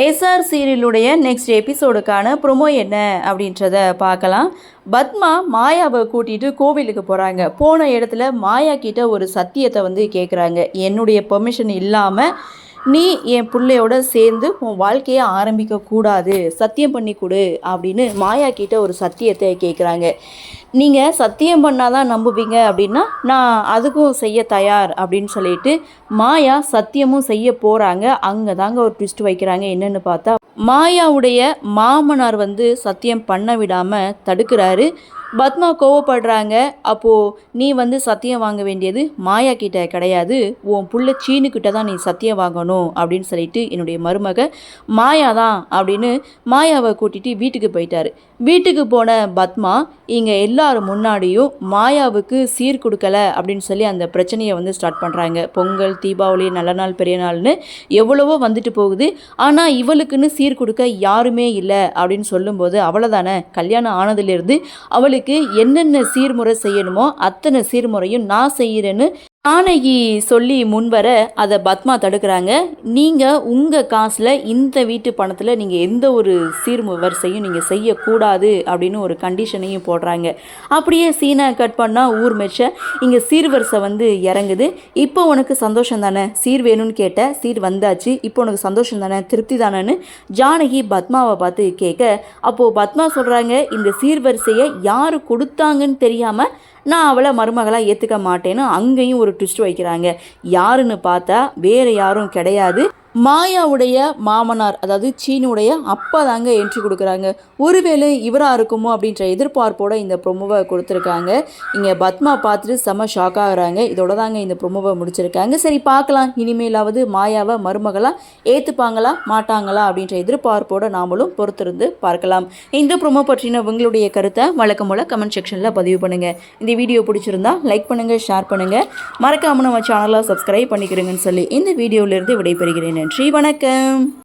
SR சீரியலுடைய next எபிசோடுக்கான promo என்ன அப்படின்றத பார்க்கலாம். பத்மா மாயாவை கூட்டிகிட்டு கோவிலுக்கு போகிறாங்க. போன இடத்துல மாயா கிட்ட ஒரு சத்தியத்தை கேட்குறாங்க. என்னுடைய பெர்மிஷன் இல்லாமல் நீ என் பிள்ளையோட சேர்ந்து உன் வாழ்க்கையை ஆரம்பிக்கக்கூடாது, சத்தியம் பண்ணி கொடு அப்படின்னு மாயா கிட்ட ஒரு சத்தியத்தை கேட்குறாங்க. நீங்கள் சத்தியம் பண்ணாதான் நம்புவீங்க அப்படின்னா நான் அதுக்கும் செய்ய தயார் அப்படின்னு சொல்லிட்டு மாயா சத்தியமும் செய்ய போகிறாங்க. அங்கே தாங்க ஒரு ட்விஸ்ட் வைக்கிறாங்க. என்னென்னு பார்த்தா மாயாவுடைய மாமனார் சத்தியம் பண்ண விடாமல் தடுக்கிறாரு. பத்மா கோவப்படுறாங்க. அப்போது நீ சத்தியம் வாங்க வேண்டியது மாயா கிட்ட கிடையாது, உன் புள்ள சீனுக்கிட்ட தான் நீ சத்தியம் வாங்கணும் அப்படின்னு சொல்லிட்டு என்னுடைய மருமக மாயா தான் அப்படின்னு மாயாவை கூட்டிகிட்டு வீட்டுக்கு போயிட்டாரு. வீட்டுக்கு போன பத்மா இங்கே எல்லாரும் முன்னாடியும் மாயாவுக்கு சீர் கொடுக்கலை அப்படின்னு சொல்லி அந்த பிரச்சனையை ஸ்டார்ட் பண்ணுறாங்க. பொங்கல், தீபாவளி, நல்ல நாள், பெரிய நாள்னு எவ்வளவோ வந்துட்டு போகுது. ஆனால் இவளுக்குன்னு சீர் கொடுக்க யாருமே இல்லை அப்படின்னு சொல்லும்போது அவ்வளோதானே, கல்யாணம் ஆனதுலேருந்து அவளுக்கு என்னென்ன சீர்முறை செய்யணுமோ அத்தனை சீர்முறையும் நான் செய்கிறேன்னு ஜானகி சொல்லி முன்வர அதை பத்மா தடுக்கிறாங்க. நீங்கள் உங்கள் காசில் இந்த வீட்டு பணத்தில் நீங்கள் எந்த ஒரு சீர்வரிசையும் நீங்கள் செய்யக்கூடாது அப்படின்னு ஒரு கண்டிஷனையும் போடுறாங்க. அப்படியே சீனை கட் பண்ணால் ஊர் மெச்ச இங்கே சீர்வரிசை இறங்குது. இப்போ உனக்கு சந்தோஷம் தானே, சீர் வேணும்னு கேட்ட, சீர் வந்தாச்சு, இப்போ உனக்கு சந்தோஷம் தானே, திருப்தி தானேன்னு ஜானகி பத்மாவை பார்த்து கேட்க, அப்போது பத்மா சொல்கிறாங்க, இந்த சீர்வரிசையை யார் கொடுத்தாங்கன்னு தெரியாமல் நான் அவளை மருமகளாக ஏற்றுக்க மாட்டேன்னு அங்கேயும் ஒரு ட்விஸ்ட் வைக்கிறாங்க. யாருன்னு பார்த்தா வேறு யாரும் கிடையாது, மாயாவுடைய மாமனார், அதாவது சீனுடைய அப்பா தாங்க என்ட்ரி கொடுக்குறாங்க. ஒருவேளை இவராக இருக்குமோ அப்படின்ற எதிர்பார்ப்போடு இந்த ப்ரொமோவை கொடுத்துருக்காங்க. இங்கே பத்மா பார்த்துட்டு செம்ம ஷாக் ஆகுறாங்க. இதோட தாங்க இந்த ப்ரொமோவை முடிச்சிருக்காங்க. சரி பார்க்கலாம், இனிமேலாவது மாயாவை மருமகளாக ஏற்றுப்பாங்களா மாட்டாங்களா அப்படின்ற எதிர்பார்ப்போடு நாமளும் பொறுத்திருந்து பார்க்கலாம். இந்த ப்ரொமோ பற்றின உங்களுடைய கருத்தை வழக்கம் போல் கமெண்ட் செக்ஷனில் பதிவு பண்ணுங்கள். இந்த வீடியோ பிடிச்சிருந்தா லைக் பண்ணுங்கள், ஷேர் பண்ணுங்கள், மறக்காமல் நம்ம சேனலை சப்ஸ்கிரைப் பண்ணிக்கிறேங்கன்னு சொல்லி இந்த வீடியோவிலேருந்து விடைபெறுகிறேன். நன்றி, வணக்கம்.